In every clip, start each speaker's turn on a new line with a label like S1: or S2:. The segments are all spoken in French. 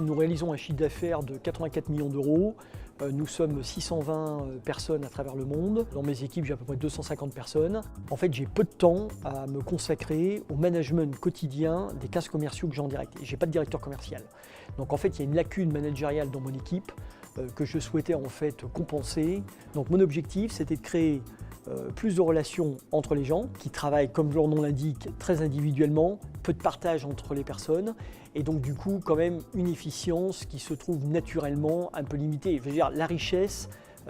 S1: nous réalisons un chiffre d'affaires de 84 millions d'euros. Nous sommes 620 personnes à travers le monde. Dans mes équipes, j'ai à peu près 250 personnes. En fait, j'ai peu de temps à me consacrer au management quotidien des 15 commerciaux que j'ai en direct. Je n'ai pas de directeur commercial. Donc en fait, il y a une lacune managériale dans mon équipe que je souhaitais en fait compenser. Donc mon objectif, c'était de créer plus de relations entre les gens qui travaillent, comme leur nom l'indique, très individuellement, peu de partage entre les personnes et donc du coup quand même une efficience qui se trouve naturellement un peu limitée. Je veux dire, la richesse,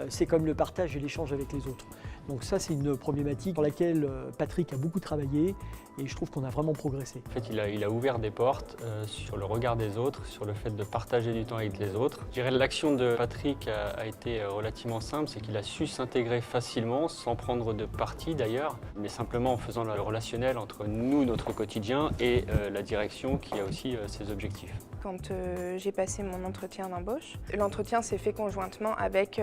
S1: c'est comme le partage et l'échange avec les autres. Donc ça, c'est une problématique sur laquelle Patrick a beaucoup travaillé et je trouve qu'on a vraiment progressé.
S2: En fait, il a ouvert des portes sur le regard des autres, sur le fait de partager du temps avec les autres. Je dirais que l'action de Patrick a été relativement simple, c'est qu'il a su s'intégrer facilement, sans prendre de parti d'ailleurs, mais simplement en faisant le relationnel entre nous, notre quotidien, et la direction qui a aussi ses objectifs.
S3: Quand j'ai passé mon entretien d'embauche, l'entretien s'est fait conjointement avec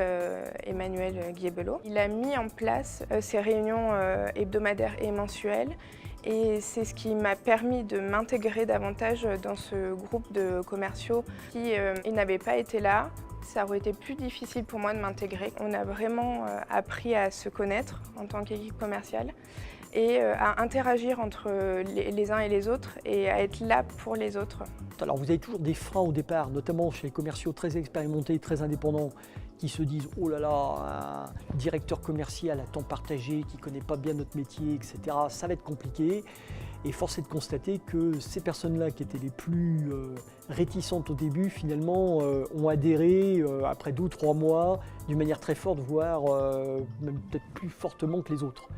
S3: Emmanuel Guiébelot. Il a mis en place ces réunions hebdomadaires et mensuelles et c'est ce qui m'a permis de m'intégrer davantage dans ce groupe de commerciaux qui n'avait pas été là. Ça aurait été plus difficile pour moi de m'intégrer. On a vraiment appris à se connaître en tant qu'équipe commerciale et à interagir entre les uns et les autres et à être là pour les autres.
S1: Alors vous avez toujours des freins au départ, notamment chez les commerciaux très expérimentés, très indépendants, qui se disent « Oh là là, un directeur commercial à temps partagé qui ne connaît pas bien notre métier, etc. Ça va être compliqué ». Et force est de constater que ces personnes-là qui étaient les plus réticentes au début, finalement, ont adhéré après 2 ou 3 mois d'une manière très forte, voire même peut-être plus fortement que les autres.